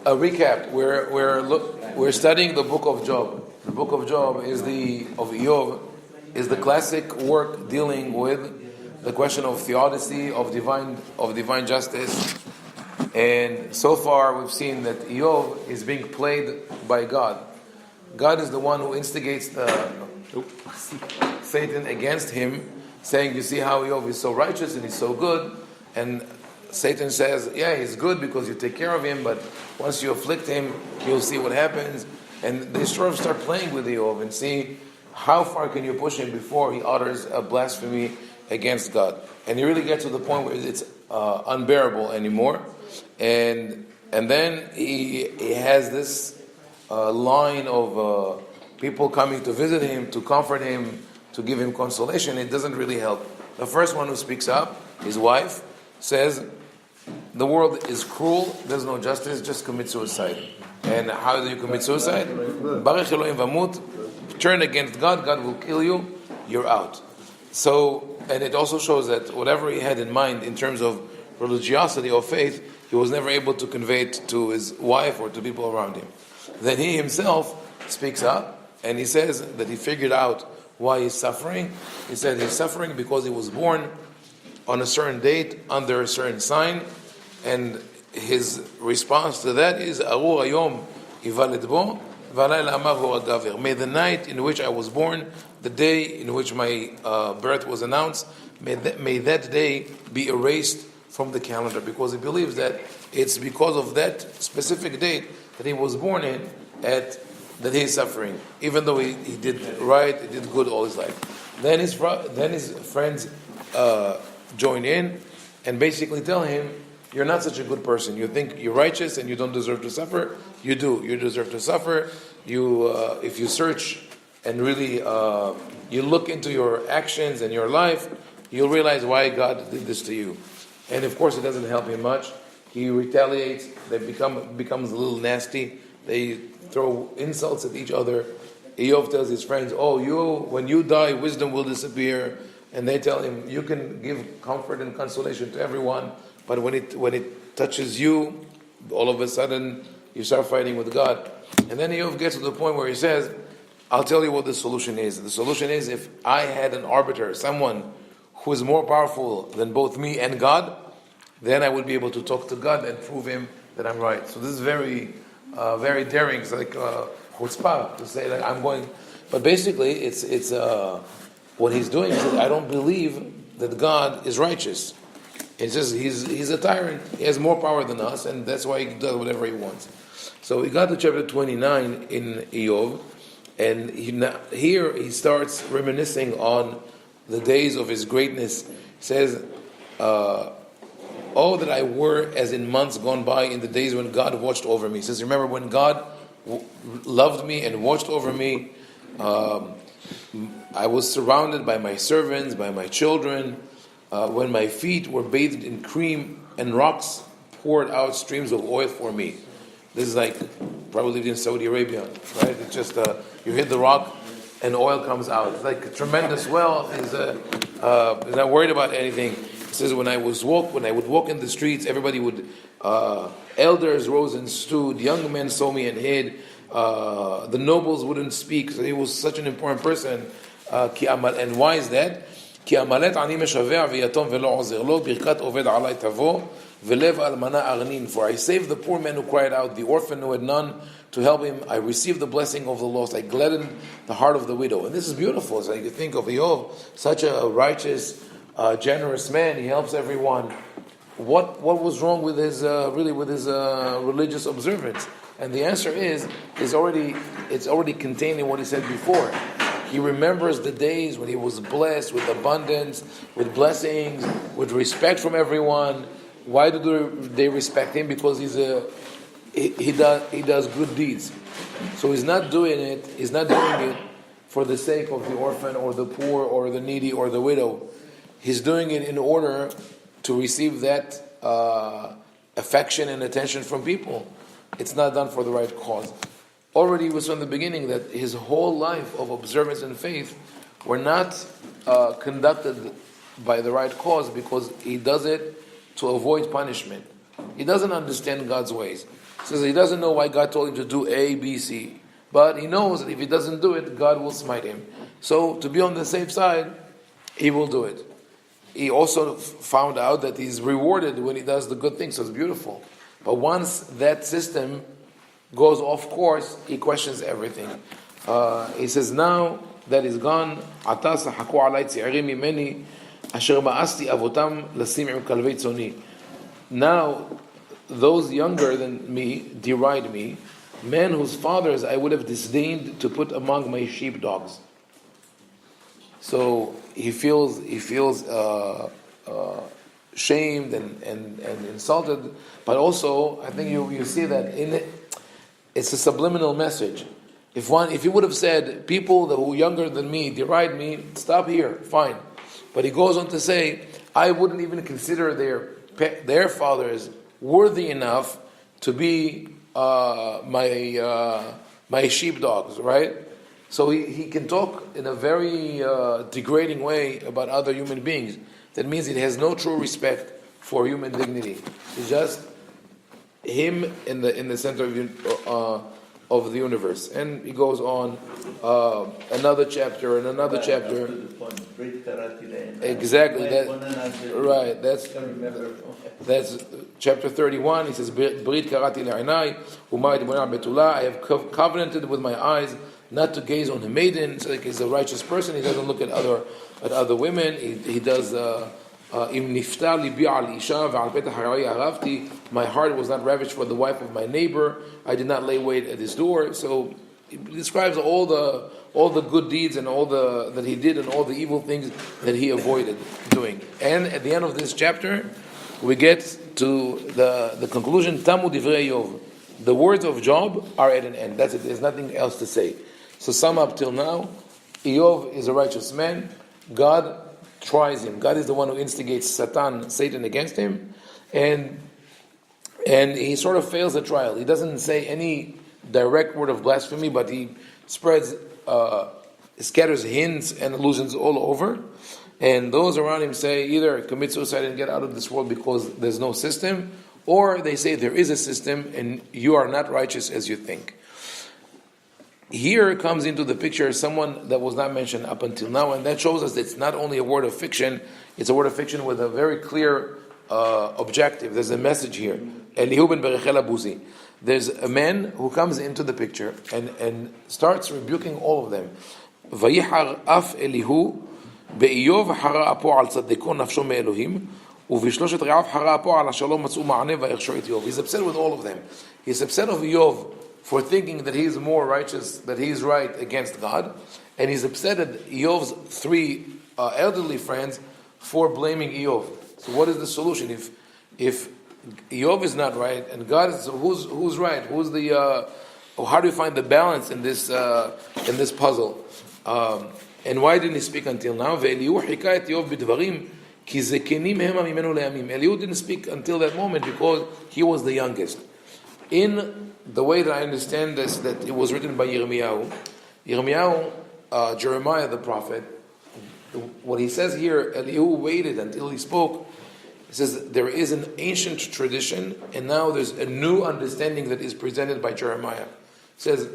A recap. We're studying the book of Job. The book of Job of Eov is the classic work dealing with the question of theodicy, of divine justice. And so far we've seen that Eov is being played by God. God is the one who instigates Satan against him, saying, you see how Eov is so righteous and he's so good. And Satan says, yeah, he's good because you take care of him, but once you afflict him, you'll see what happens. And they sort of start playing with Eov and see how far can you push him before he utters a blasphemy against God. And you really get to the point where it's unbearable anymore. And then he has this line of people coming to visit him, to comfort him, to give him consolation. It doesn't really help. The first one who speaks up, his wife, says, the world is cruel, there's no justice, just commit suicide. And how do you commit suicide? Barech Elohim vamut, turn against God, God will kill you, you're out. So, and it also shows that whatever he had in mind in terms of religiosity or faith, he was never able to convey it to his wife or to people around him. Then he himself speaks up and he says that he figured out why he's suffering. He said he's suffering because he was born on a certain date, under a certain sign, and his response to that is, may the night in which I was born, the day in which my birth was announced, may that day be erased from the calendar, because he believes that it's because of that specific date that he was born in that he is suffering, even though he did right, he did good all his life. Then his friends join in and basically tell him, you're not such a good person. You think you're righteous and you don't deserve to suffer. You do. You deserve to suffer. If you search and really you look into your actions and your life, you'll realize why God did this to you. And of course, it doesn't help him much. He retaliates. They becomes a little nasty. They throw insults at each other. Eov tells his friends, when you die, wisdom will disappear. And they tell him, you can give comfort and consolation to everyone, but when it touches you, all of a sudden you start fighting with God. And then Eov gets to the point where he says, I'll tell you what the solution is. The solution is, if I had an arbiter, someone who is more powerful than both me and God, then I would be able to talk to God and prove him that I'm right. So this is very, very daring. It's like chutzpah to say that I'm going. But basically, it's what he's doing is that I don't believe that God is righteous. It's just he's a tyrant. He has more power than us, and that's why he does whatever he wants. So we got to chapter 29 in Eov, and here he starts reminiscing on the days of his greatness. He says, oh, that I were as in months gone by, in the days when God watched over me. He says, remember when God loved me and watched over me, I was surrounded by my servants, by my children, when my feet were bathed in cream and rocks poured out streams of oil for me. This is like, probably lived in Saudi Arabia, right? It's just, you hit the rock and oil comes out. It's like a tremendous well. He's not worried about anything. It says, when I would walk in the streets, everybody would, elders rose and stood, young men saw me and hid, the nobles wouldn't speak. So he was such an important person. And why is that? For I saved the poor man who cried out, the orphan who had none to help him. I received the blessing of the lost. I gladdened the heart of the widow. And this is beautiful. So you think of Eov, such a righteous, generous man. He helps everyone. What was wrong with his religious observance? And the answer is it's already contained in what he said before. He remembers the days when he was blessed with abundance, with blessings, with respect from everyone. Why do they respect him? Because he does good deeds. So he's not doing it for the sake of the orphan or the poor or the needy or the widow. He's doing it in order to receive that affection and attention from people. It's not done for the right cause. Already it was from the beginning that his whole life of observance and faith were not conducted by the right cause, because he does it to avoid punishment. He doesn't understand God's ways. Says he doesn't know why God told him to do A, B, C. But he knows that if he doesn't do it, God will smite him. So to be on the safe side, he will do it. He also found out that he's rewarded when he does the good things, so it's beautiful. But once that system goes off course, he questions everything. He says, now that is gone, now those younger than me deride me, men whose fathers I would have disdained to put among my sheepdogs. So he feels shamed and insulted, but also I think you see that in it, it's a subliminal message. If he would have said, people who are younger than me deride me, stop here, fine. But he goes on to say, I wouldn't even consider their fathers worthy enough to be my sheepdogs, right? So he can talk in a very degrading way about other human beings. That means he has no true respect for human dignity. It's just him in the center of the universe. And he goes on another chapter and another chapter. Exactly. Right. That's chapter 31. He says, "Brit karati le'inai, u'ma'id b'nei betula." I have covenanted with my eyes not to gaze on a maiden. So like he's a righteous person. He doesn't look at other women. He does. Im niftar libi al isha ve'al petach harai aravti. My heart was not ravished for the wife of my neighbor. I did not lay wait at his door. So he describes all the good deeds and all that he did and all the evil things that he avoided doing. And at the end of this chapter, we get to the conclusion. Tamu divrei Yov. The words of Job are at an end. That's it. There's nothing else to say. So sum up till now, Eov is a righteous man. God tries him. God is the one who instigates Satan against him, and he sort of fails the trial. He doesn't say any direct word of blasphemy, but he scatters hints and allusions all over. And those around him say either commit suicide and get out of this world because there's no system, or they say there is a system and you are not righteous as you think. Here comes into the picture someone that was not mentioned up until now, and that shows us that it's not only a word of fiction, it's a word of fiction with a very clear objective. There's a message here. Elihu ben Berechel Abuzi. There's a man who comes into the picture and starts rebuking all of them. Vayihar af Elihu be'Iyov hara apo al tzadiko nafsho me'Elohim uvishloshet re'av hara apo al shalom matzu ma'aneh va'echsho et Yov. He's upset with all of them. He's upset of Yov for thinking that he's more righteous, that he's right against God, and he's upset at Yov's three elderly friends for blaming Yov. So what is the solution? If Yov is not right and God is, who's right? Who's the how do you find the balance in this puzzle? And why didn't he speak until now? Elihu didn't speak until that moment because he was the youngest. In the way that I understand this, that it was written by Jeremiah, Jeremiah the prophet, what he says here, Elihu waited until he spoke. He says there is an ancient tradition, and now there's a new understanding that is presented by Jeremiah. He says,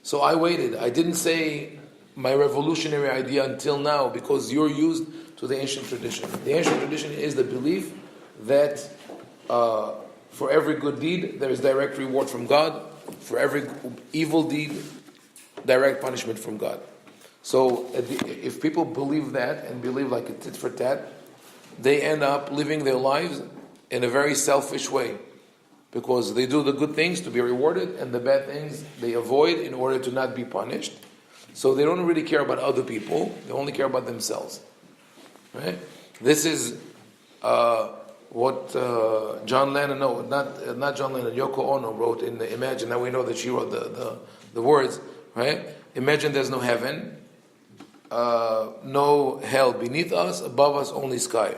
so I waited. I didn't say my revolutionary idea until now because you're used to the ancient tradition. The ancient tradition is the belief that for every good deed, there is direct reward from God. For every evil deed, direct punishment from God. So, if people believe that and believe like a tit for tat, they end up living their lives in a very selfish way. Because they do the good things to be rewarded, and the bad things they avoid in order to not be punished. So they don't really care about other people, they only care about themselves. Right? This is what John Lennon, not John Lennon, Yoko Ono wrote in Imagine. Now we know that she wrote the words, right? Imagine there's no heaven, no hell beneath us, above us only sky.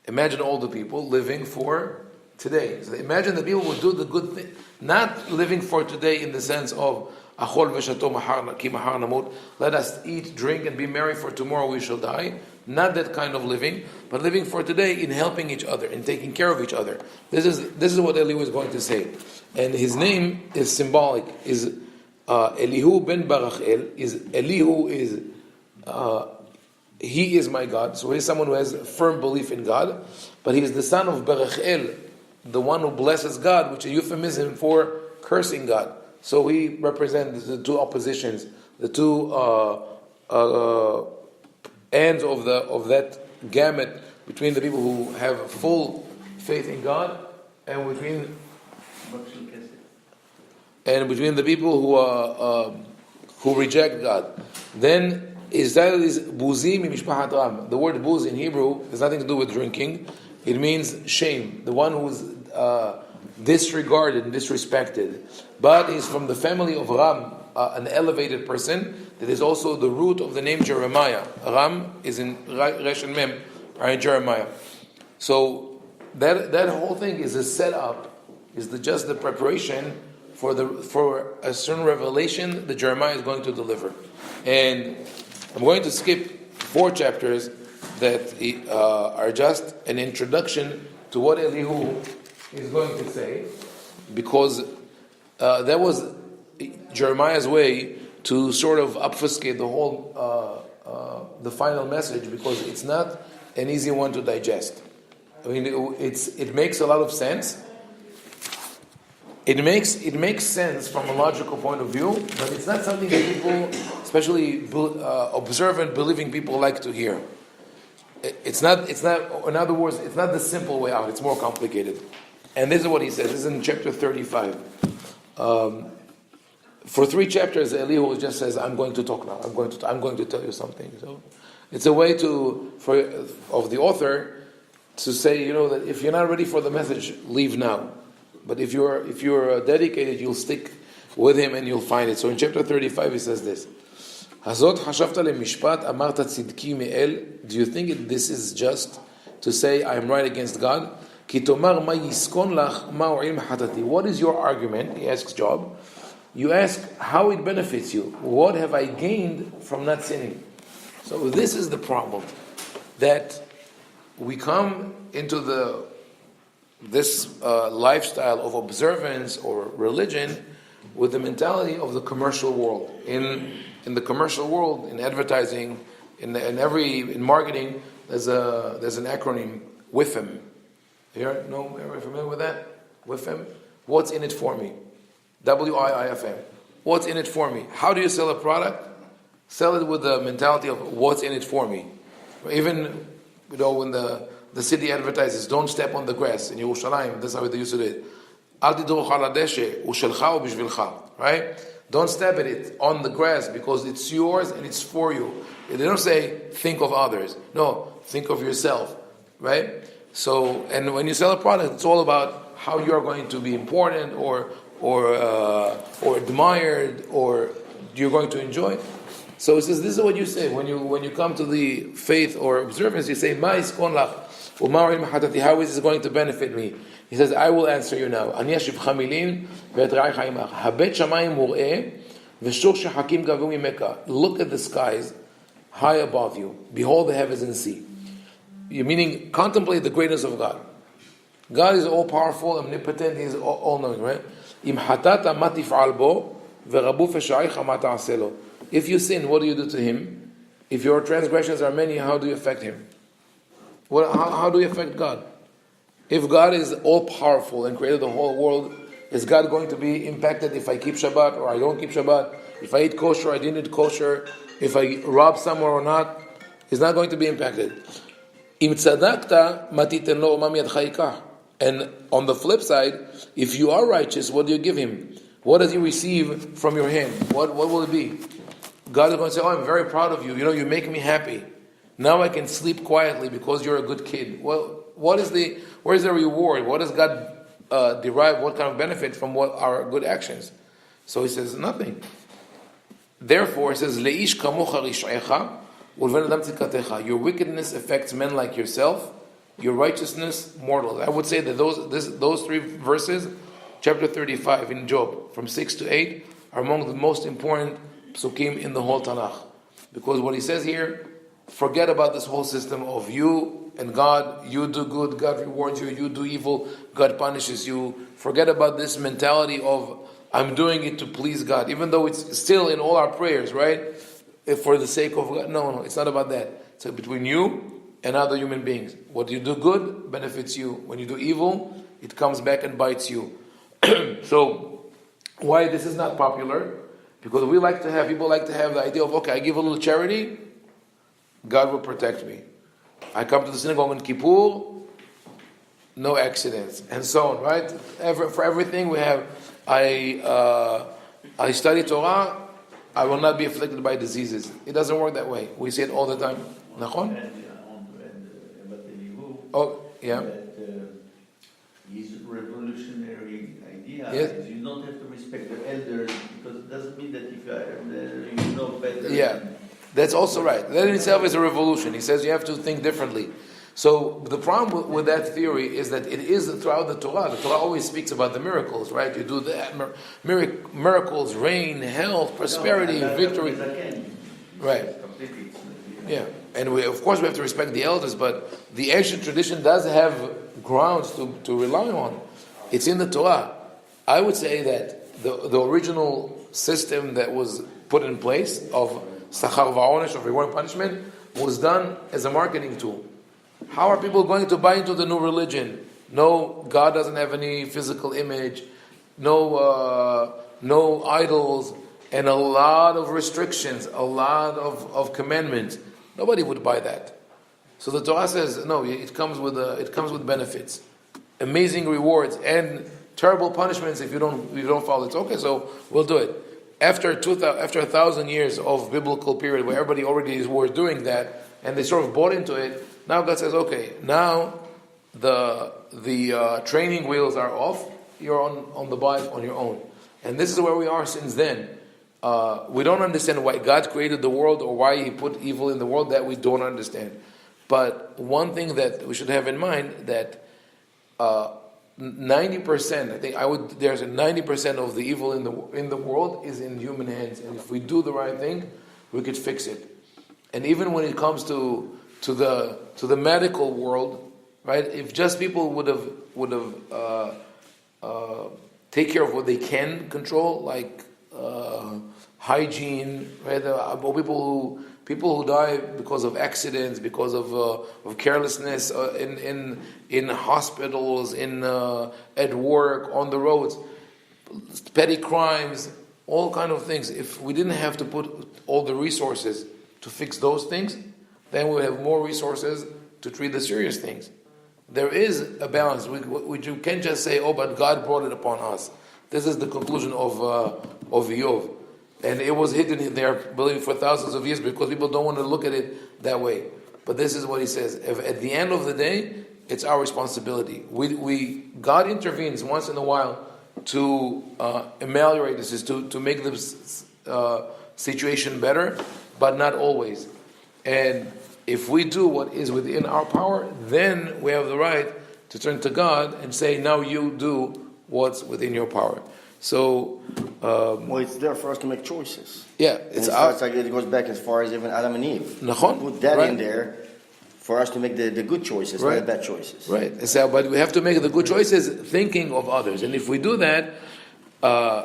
Imagine all the people living for today. So imagine the people would do the good thing, not living for today in the sense of Achol v'shato mahar ki mahar namut. Let us eat, drink, and be merry, for tomorrow we shall die. Not that kind of living, but living for today in helping each other, in taking care of each other. This is what Elihu is going to say. And his name is symbolic, is Elihu ben Barachel. Elihu is he is my God. So he's someone who has a firm belief in God, but he is the son of Barachel, the one who blesses God, which is a euphemism for cursing God. So he represents the two oppositions, the two ends of that gamut between the people who have full faith in God and between the people who reject God. Then Israel is buzi mimishpachat Ram. The word buz in Hebrew has nothing to do with drinking. It means shame, the one who is disregarded and disrespected. But he's from the family of Ram, an elevated person. That is also the root of the name Jeremiah. Ram is in Resh and Mem, are in Jeremiah. So that whole thing is a setup, is just the preparation for a certain revelation that Jeremiah is going to deliver. And I'm going to skip 4 chapters that are just an introduction to what Elihu is going to say, because that was Jeremiah's way to sort of obfuscate the whole the final message, because it's not an easy one to digest. I mean, it makes a lot of sense. It makes sense from a logical point of view, but it's not something that people, especially observant, believing people, like to hear. It's not. In other words, it's not the simple way out. It's more complicated. And this is what he says. This is in chapter 35. For 3 chapters, Elihu just says, "I'm going to talk now. I'm going to tell you something." So it's a way of the author to say, that if you're not ready for the message, leave now. But if you're dedicated, you'll stick with him and you'll find it. So in chapter 35, he says this: "Hazot hashavta lemishpat amarta tzidki me'el." Do you think this is just to say I am right against God? Ki tomar ma yiskon lach ma u'il mehatati. What is your argument? He asks Job. You ask how it benefits you. What have I gained from not sinning? So this is the problem, that we come into this lifestyle of observance or religion with the mentality of the commercial world. In the commercial world, in advertising, in marketing, there's an acronym, WIFM. Are you familiar with that? WIFM. What's in it for me? WIIFM. What's in it for me? How do you sell a product? Sell it with the mentality of what's in it for me. Even when the city advertises, don't step on the grass in Yerushalayim, that's how they used to do it. Al tidruch al hadeshe, ushelcha ubishvilcha. Right? Don't step at it on the grass because it's yours and it's for you. They don't say think of others. No, think of yourself. Right? So, and when you sell a product, it's all about how you are going to be important or admired, or you're going to enjoy. So it says, this is what you say when you come to the faith or observance. You say, "Ma iskon lach u'ma u'il mehatati." How is this going to benefit me? He says, I will answer you now. Ani ashivcha milin ve'et ra'ai chaimach. Habet shamayim mur'eh v'shur shehakim gavu mimeka. Look at the skies high above you. Behold the heavens and sea. Meaning, contemplate the greatness of God. God is all powerful, omnipotent. He is all knowing, right? Im hatata ma tif'al bo ve'rabu fesha'aicha ma ta'aseh lo. If you sin, what do you do to him? If your transgressions are many, how do you affect him? How do you affect God? If God is all powerful and created the whole world, is God going to be impacted if I keep Shabbat or I don't keep Shabbat? If I eat kosher or I didn't eat kosher? If I rob somewhere or not? He's not going to be impacted. Im tzadakta ma titen lo u'ma miyadcha yikach. And on the flip side, if you are righteous, what do you give him? What does he receive from your hand? What will it be? God is going to say, "Oh, I'm very proud of you. You make me happy. Now I can sleep quietly because you're a good kid." Well, where's the reward? What does God derive? What kind of benefit from what our good actions? So he says, nothing. Therefore, he says, "Leish kamocha rish'echa ulven adam tzidkatecha." Your wickedness affects men like yourself. Your righteousness, mortals. I would say that those 3 verses, chapter 35 in Job, from 6 to 8, are among the most important psukim in the whole Tanakh. Because what he says here, forget about this whole system of you and God, you do good, God rewards you, you do evil, God punishes you. Forget about this mentality of, I'm doing it to please God, even though it's still in all our prayers, right? If for the sake of God. No, it's not about that. It's between you and other human beings. What you do good benefits you. When you do evil, it comes back and bites you. So, why this is not popular? Because people like to have the idea of, okay, I give a little charity, God will protect me. I come to the synagogue on Kippur, no accidents, and so on, right? For everything we have, I study Torah, I will not be afflicted by diseases. It doesn't work that way. We say it all the time. Nachon? Oh, yeah. His revolutionary idea Yes. is you don't have to respect the elders because it doesn't mean that if you are elder, you know better. Yeah, that's also right. That in itself is a revolution. He says you have to think differently. So the problem with that theory is that it is throughout the Torah. The Torah always speaks about the miracles, right? You do that, miracles, rain, health, prosperity, victory. Right. Yeah, and of course we have to respect the elders, but the ancient tradition does have grounds to rely on. It's in the Torah. I would say that the original system that was put in place of sachar va'onesh, of reward and punishment, was done as a marketing tool. How are people going to buy into the new religion? No, God doesn't have any physical image, no idols, and a lot of restrictions, a lot of commandments. Nobody would buy that. So the Torah says, no, it comes with benefits, amazing rewards, and terrible punishments if you don't follow it. Okay, so we'll do it. After 1,000 years of biblical period where everybody already was doing that, and they sort of bought into it, now God says, okay, now the training wheels are off. You're on the bike on your own, and this is where we are since then. We don't understand why God created the world or why He put evil in the world. That we don't understand. But one thing that we should have in mind that 90%, there's a 90% of the evil in the world is in human hands, and if we do the right thing, we could fix it. And even when it comes to the medical world, right? If just people would have take care of what they can control, like hygiene, right? People who die because of accidents, because of carelessness in hospitals, at work, on the roads, petty crimes, all kind of things. If we didn't have to put all the resources to fix those things, then we would have more resources to treat the serious things. There is a balance. We can't just say, "Oh, but God brought it upon us." This is the conclusion of Yov. And it was hidden in there, believe for thousands of years, because people don't want to look at it that way. But this is what he says: at the end of the day, it's our responsibility. God intervenes once in a while to ameliorate this, to make the situation better, but not always. And if we do what is within our power, then we have the right to turn to God and say, "Now you do what's within your power." So, it's there for us to make choices. Yeah, it goes back as far as even Adam and Eve. Put that in there for us to make the good choices, not the bad choices. Right. So, but we have to make the good choices thinking of others, and if we do that,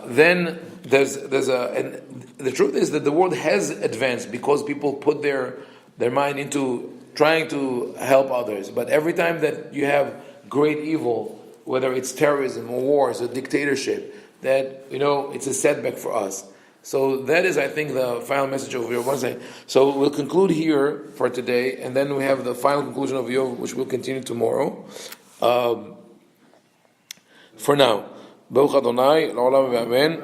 then and the truth is that the world has advanced because people put their mind into trying to help others. But every time that you have great evil, whether it's terrorism or wars or dictatorship, that it's a setback for us. So that is, I think, the final message of Yov. So we'll conclude here for today, and then we have the final conclusion of Yov, which will continue tomorrow. For now, Baruch Adonai, l'olam v'amen.